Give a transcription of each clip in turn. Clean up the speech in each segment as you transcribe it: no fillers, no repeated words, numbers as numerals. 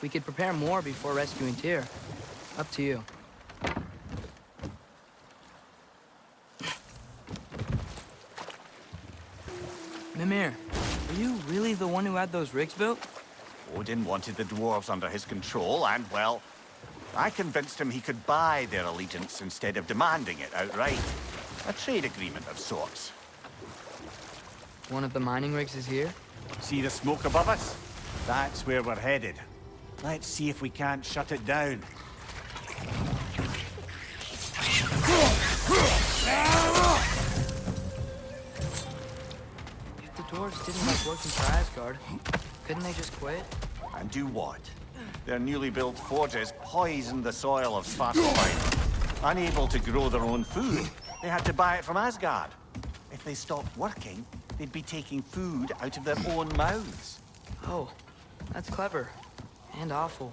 We could prepare more before rescuing Tyr. Up to you. Mimir, are you really the one who had those rigs built? Odin wanted the dwarves under his control, and, well, I convinced him he could buy their allegiance instead of demanding it outright. A trade agreement of sorts. One of the mining rigs is here? See the smoke above us? That's where we're headed. Let's see if we can't shut it down. If the dwarves didn't like working for Asgard, couldn't they just quit? And do what? Their newly built forges poisoned the soil of Svartlheim. Unable to grow their own food, they had to buy it from Asgard. If they stopped working, they'd be taking food out of their own mouths. Oh, that's clever. And awful.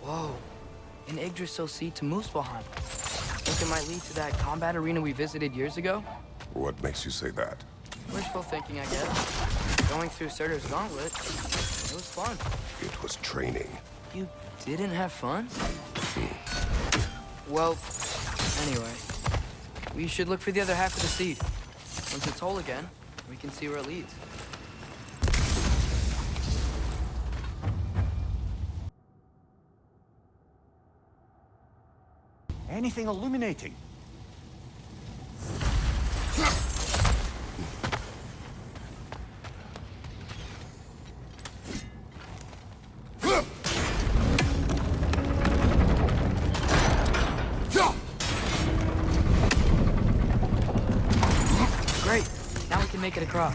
Whoa. An Yggdrasil seed to Muspelheim. Think it might lead to that combat arena we visited years ago? What makes you say that? Wishful thinking, I guess. Going through Surtur's gauntlet, it was fun. It was training. You didn't have fun? Well, anyway. We should look for the other half of the seed. Once it's whole again, we can see where it leads. Anything illuminating? Great. Now we can make it across.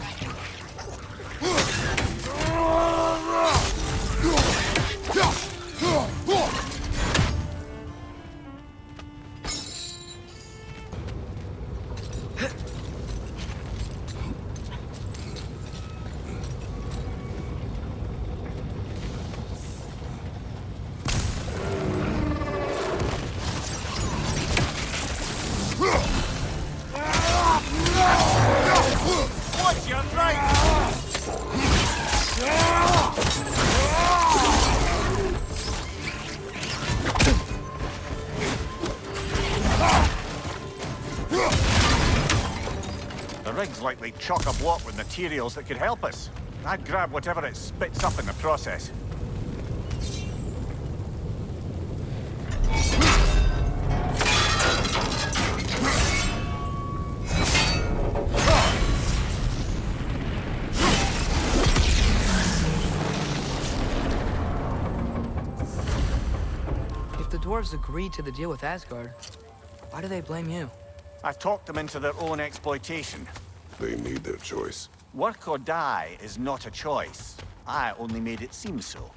What's your right? The rig's likely chock-a-block with materials that could help us. I'd grab whatever it spits up in the process. If the dwarves agreed to the deal with Asgard, why do they blame you? I've talked them into their own exploitation. They made their choice. Work or die is not a choice. I only made it seem so.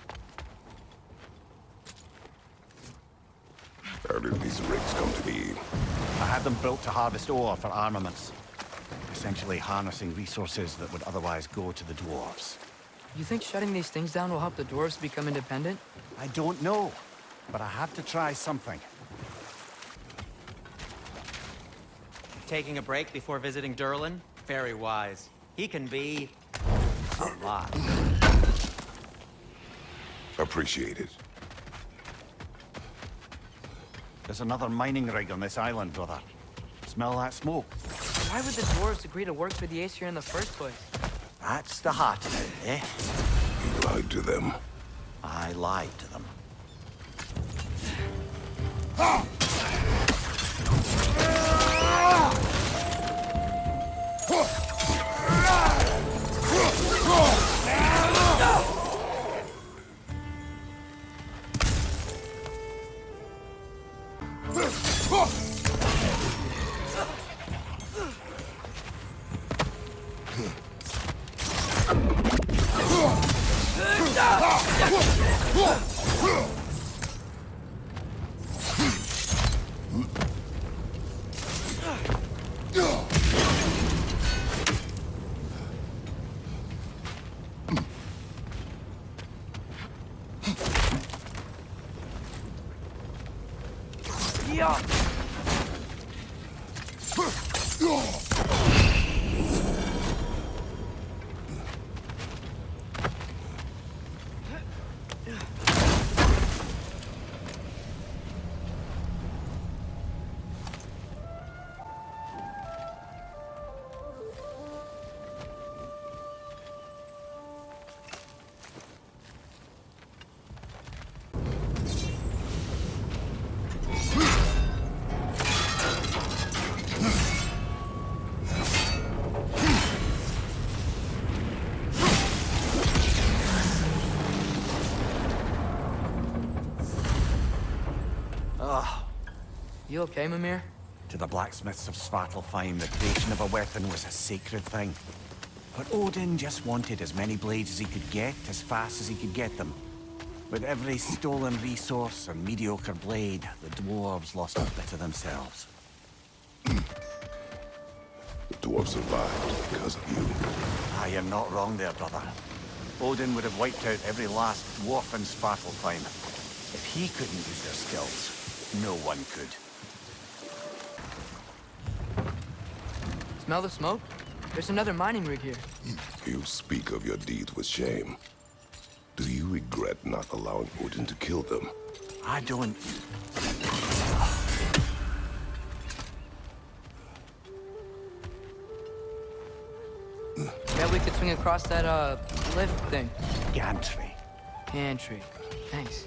How did these rigs come to be? I had them built to harvest ore for armaments. Essentially harnessing resources that would otherwise go to the dwarves. You think shutting these things down will help the dwarves become independent? I don't know, but I have to try something. Taking a break before visiting Durlin? Very wise. He can be a lot. Appreciate it. There's another mining rig on this island, brother. Smell that smoke? Why would the dwarves agree to work for the Aesir in the first place? That's the heart of it, eh? You lied to them. I lied to them. Yeah. You okay, Mimir? To the blacksmiths of Svartlheim, the creation of a weapon was a sacred thing. But Odin just wanted as many blades as he could get, as fast as he could get them. With every stolen resource and mediocre blade, the dwarves lost a bit of themselves. The dwarves survived because of you. Ah, you're not wrong there, brother. Odin would have wiped out every last dwarf in Svartlheim. If he couldn't use their skills, no one could. Smell the smoke? There's another mining rig here. You speak of your deeds with shame. Do you regret not allowing Odin to kill them? I don't... Bet we could swing across that, lift thing. Gantry. Pantry. Thanks.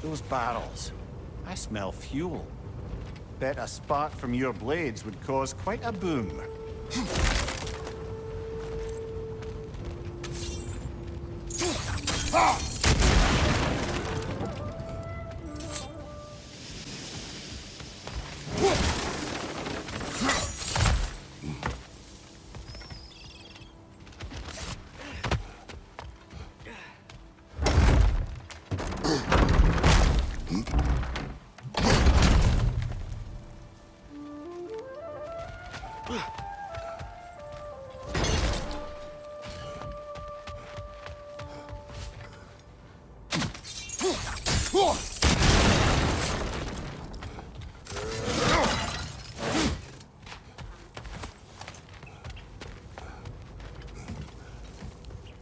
Those barrels. I smell fuel. Bet a spark from your blades would cause quite a boom.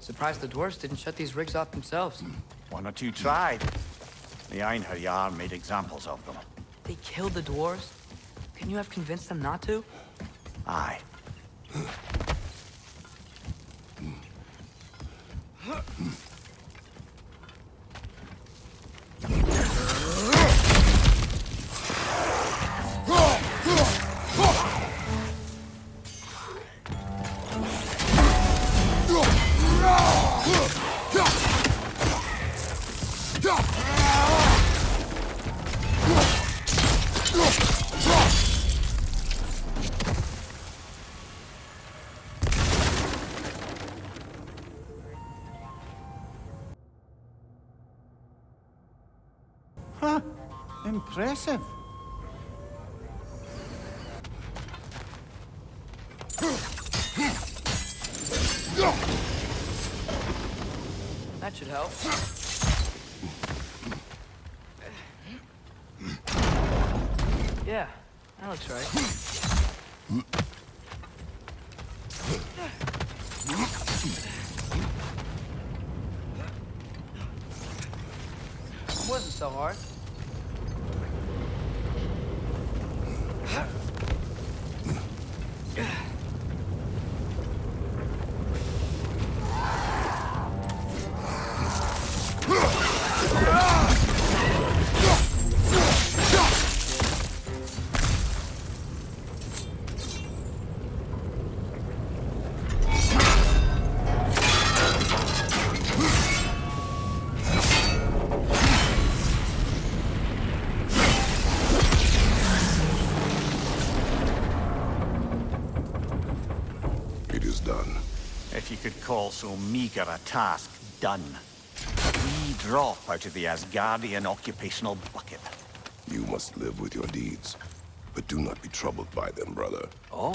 Surprised the dwarves didn't shut these rigs off themselves. One or two tried. The Einherjar made examples of them. They killed the dwarves? Can you have convinced them not to? Aye. Huh. Impressive. That should help. Yeah, that looks right. It wasn't so hard. If you could call so meager a task done. We drop out of the Asgardian occupational bucket. You must live with your deeds. But do not be troubled by them, brother. Oh?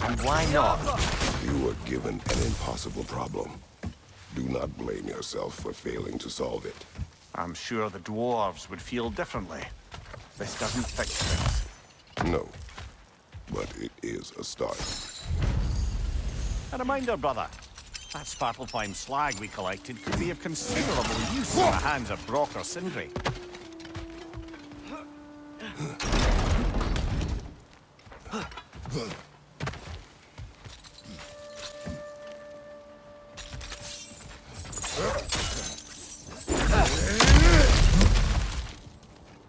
And why not? You were given an impossible problem. Do not blame yourself for failing to solve it. I'm sure the dwarves would feel differently. This doesn't fix things. No, but it is a start. A reminder, brother. That Svartlheim slag we collected could be of considerable use in the hands of Brock or Sindri.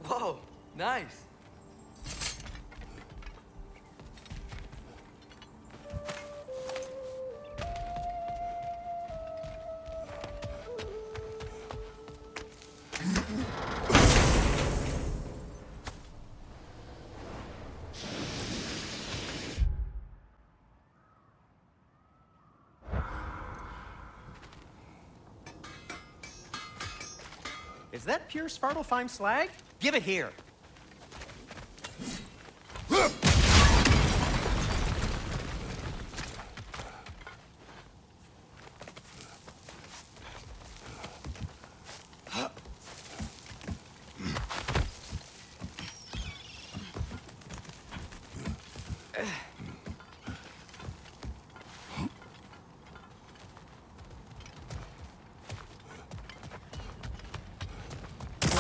Whoa, nice. Is that pure Svartlheim slag? Give it here.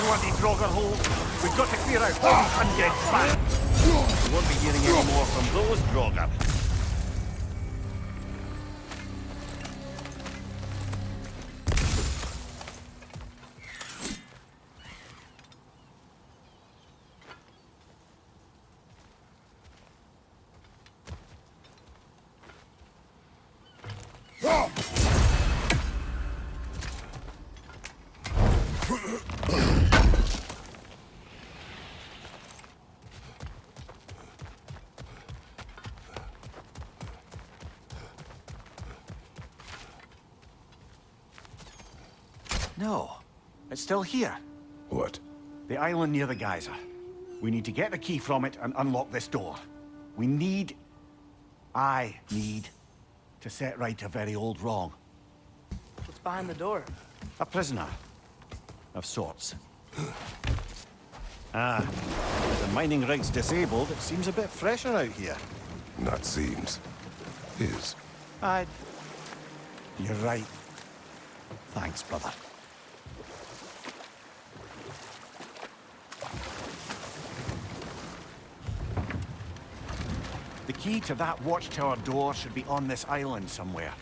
Bloody Draugur hole! We've got to clear out all these undead fans! We won't be hearing any more from those Draugur. No, it's still here. What? The island near the geyser. We need to get the key from it and unlock this door. I need to set right a very old wrong. What's behind the door? A prisoner. Of sorts. With the mining rigs disabled, it seems a bit fresher out here. Not seems. Is. You're right. Thanks, brother. The key to that watchtower door should be on this island somewhere.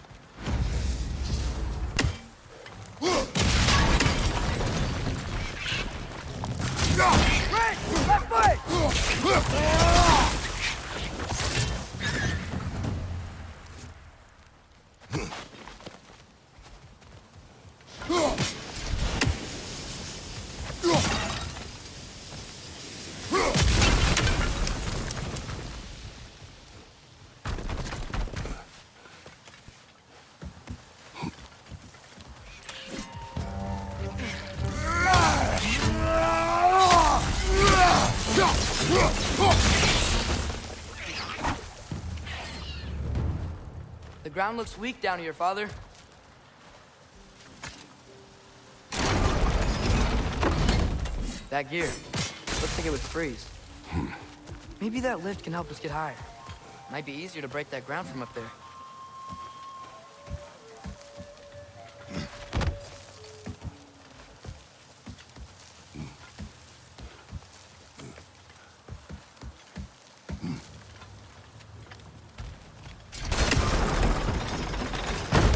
The ground looks weak down here, Father. That gear. Looks like it would freeze. Maybe that lift can help us get higher. Might be easier to break that ground from up there.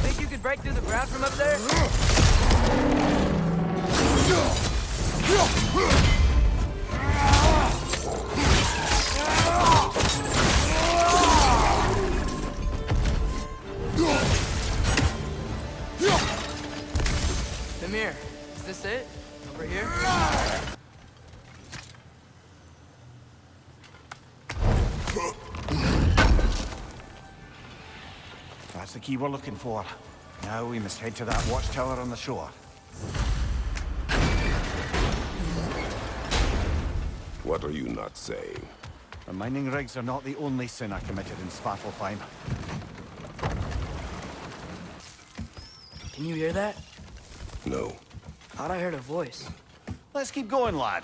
Think you could break through the ground from up there? Amir, is this it? Over here? That's the key we're looking for. Now we must head to that watchtower on the shore. What are you not saying? The mining rigs are not the only sin I committed in Svartlheim. Can you hear that? No. Thought I heard a voice. Let's keep going, lad.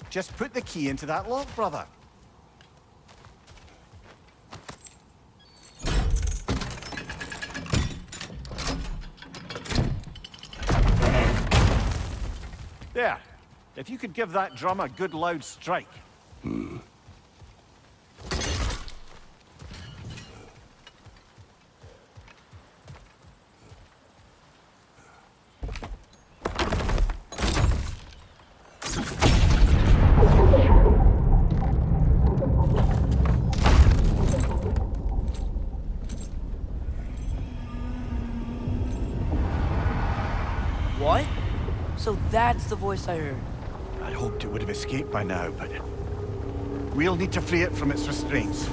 Just put the key into that lock, brother. There. If you could give that drum a good loud strike. What? So that's the voice I heard. I'd hoped it would have escaped by now, but we'll need to free it from its restraints.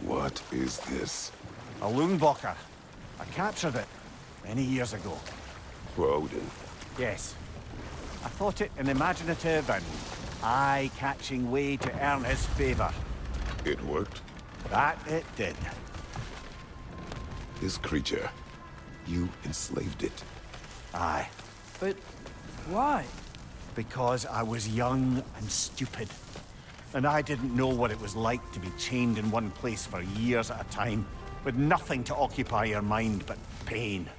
What is this? A Loonbocker. I captured it many years ago. For Odin. Yes. I thought it an imaginative and eye-catching way to earn his favor. It worked? That it did. This creature, you enslaved it. Aye. But why? Because I was young and stupid. And I didn't know what it was like to be chained in one place for years at a time, with nothing to occupy your mind but pain.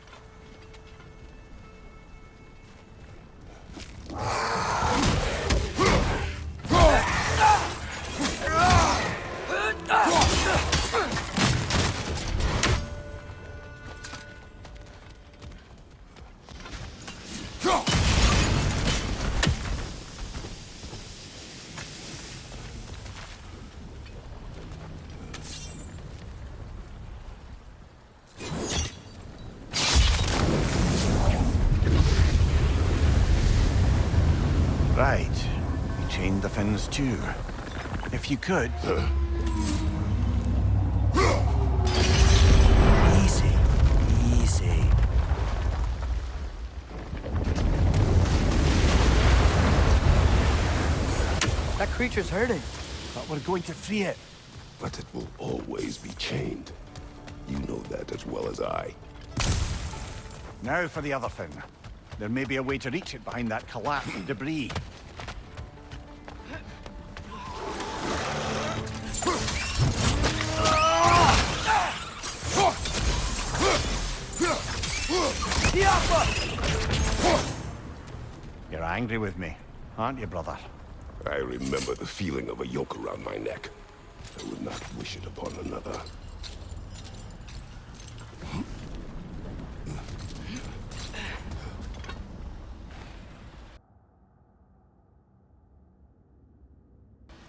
Right. You chained the fins too. If you could... Easy. Easy. That creature's hurting. But we're going to free it. But it will always be chained. You know that as well as I. Now for the other fin. There may be a way to reach it behind that collapsed debris. You're angry with me, aren't you, brother? I remember the feeling of a yoke around my neck. I would not wish it upon another.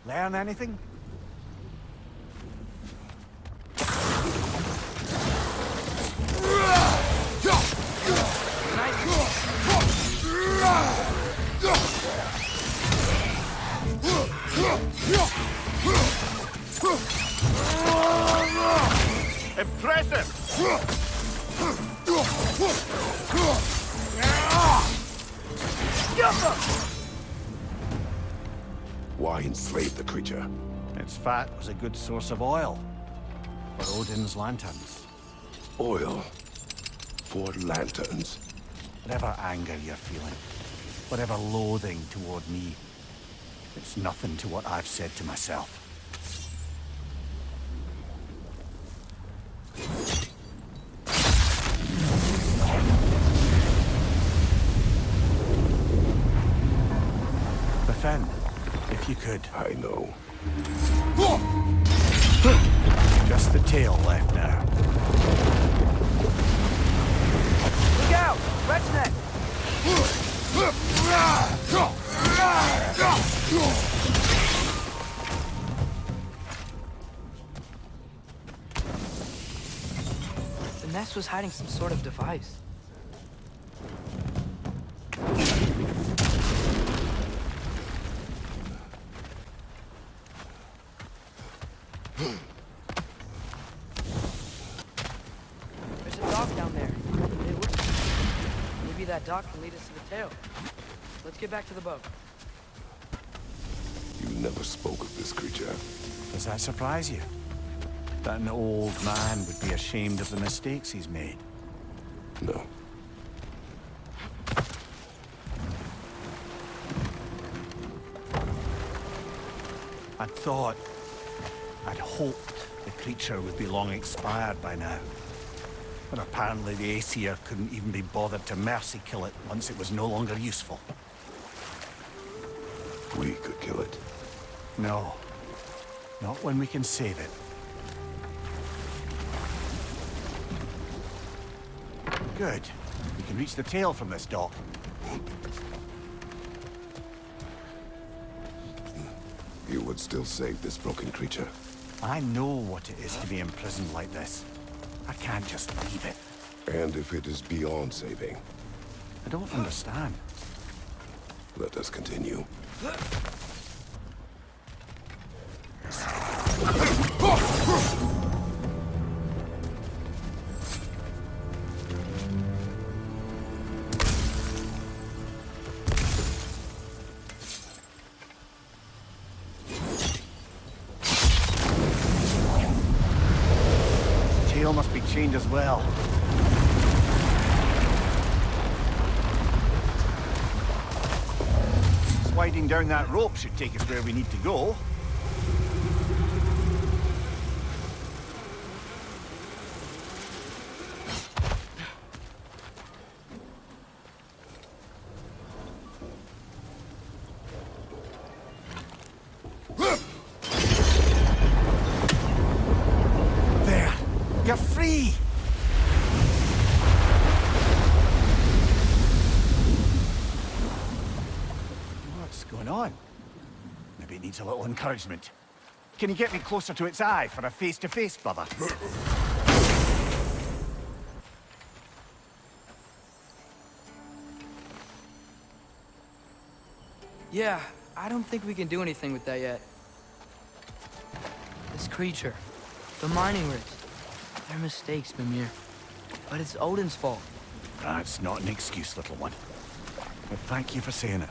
Learn anything? Impressive! Why enslave the creature? Its fat was a good source of oil for Odin's lanterns. Oil. For lanterns. Whatever anger you're feeling, whatever loathing toward me, it's nothing to what I've said to myself. The fin, if you could. I know. Just the tail left now. Look out! Rat's neck! The nest was hiding some sort of device. There's a dog down there. that dock can lead us to the tail. Let's get back to the boat. You never spoke of this creature. Does that surprise you? That an old man would be ashamed of the mistakes he's made? No. I'd hoped the creature would be long expired by now. But apparently the Aesir couldn't even be bothered to mercy kill it once it was no longer useful. We could kill it. No. Not when we can save it. Good. We can reach the tail from this dock. You would still save this broken creature. I know what it is to be imprisoned like this. I can't just leave it. And if it is beyond saving, I don't understand. let us continue. Tail must be chained as well. Sliding down that rope should take us where we need to go. There! You're free! What's going on? Maybe it needs a little encouragement. Can you get me closer to its eye for a face-to-face, brother? Yeah, I don't think we can do anything with that yet. This creature, the mining rigs, they're mistakes, Mimir. But it's Odin's fault. That's not an excuse, little one. But thank you for saying it.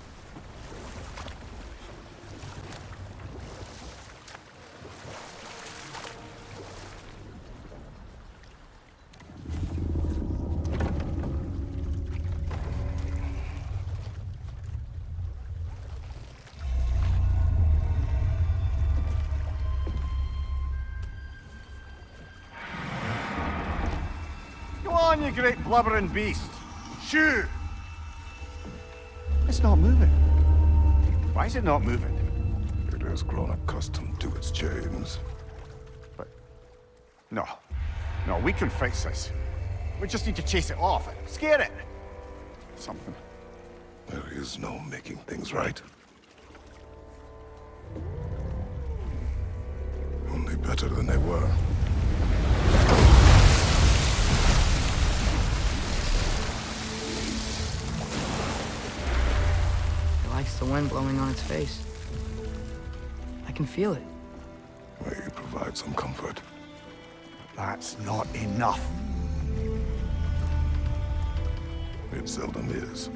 Go on, you great blubbering beast! Shoo! It's not moving. Why is it not moving? It has grown accustomed to its chains. But... No. No, we can fix this. We just need to chase it off. Scare it! Something. There is no making things right. Only better than they were. It likes the wind blowing on its face. I can feel it. May you provide some comfort. That's not enough. It seldom is.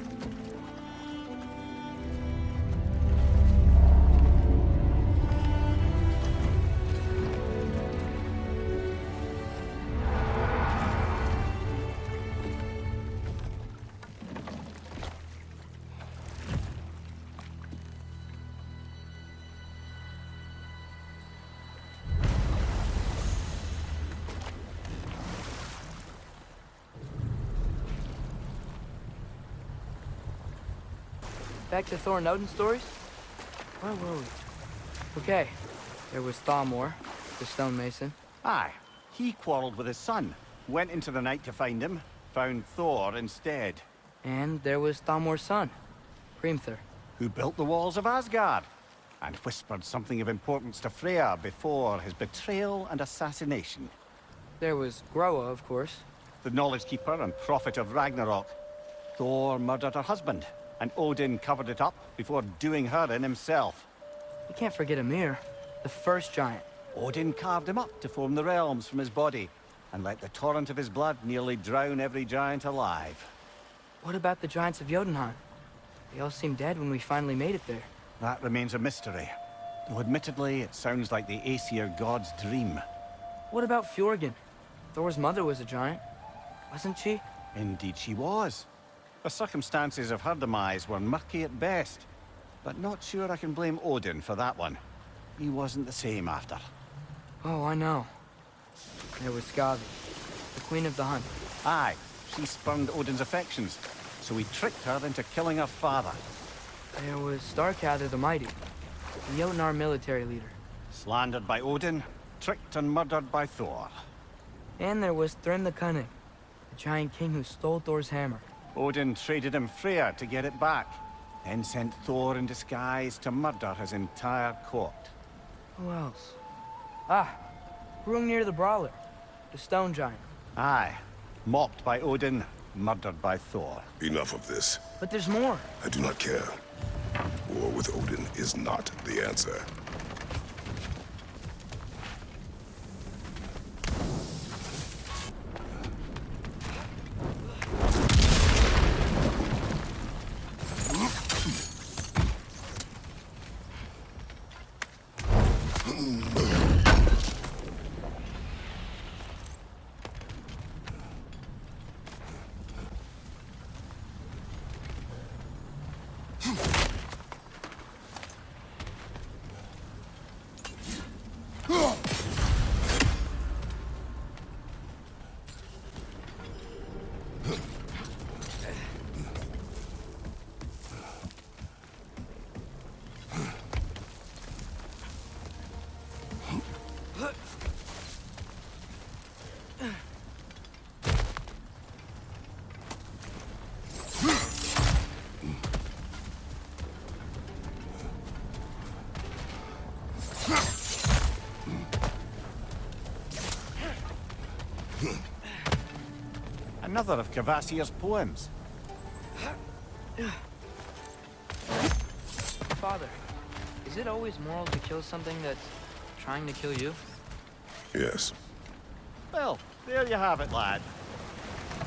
Back to Thor and Odin stories? Where were we? Okay, there was Thalmor, the stonemason. Aye. He quarreled with his son. Went into the night to find him. Found Thor instead. And there was Thalmor's son, Hrimthur. Who built the walls of Asgard. And whispered something of importance to Freya before his betrayal and assassination. There was Groa, of course. The knowledge keeper and prophet of Ragnarok. Thor murdered her husband. And Odin covered it up before doing her in himself. You can't forget Ymir, the first giant. Odin carved him up to form the realms from his body, and let the torrent of his blood nearly drown every giant alive. What about the giants of Jotunheim? They all seemed dead when we finally made it there. That remains a mystery. Though admittedly, it sounds like the Aesir god's dream. What about Fjorgyn? Thor's mother was a giant, wasn't she? Indeed she was. The circumstances of her demise were murky at best. But not sure I can blame Odin for that one. He wasn't the same after. Oh, I know. There was Skavi, the queen of the hunt. Aye, she spurned Odin's affections, so he tricked her into killing her father. There was Starkather the Mighty, the Jotnar military leader. Slandered by Odin, tricked and murdered by Thor. And there was Thrym the Cunning, the giant king who stole Thor's hammer. Odin traded him Freya to get it back, then sent Thor in disguise to murder his entire court. Who else? Ah, Hrungnir the Brawler, the stone giant. Aye, mocked by Odin, murdered by Thor. Enough of this. But there's more. I do not care. War with Odin is not the answer. Another of Kvasir's poems. Father, is it always moral to kill something that's trying to kill you? Yes. Well, there you have it, lad.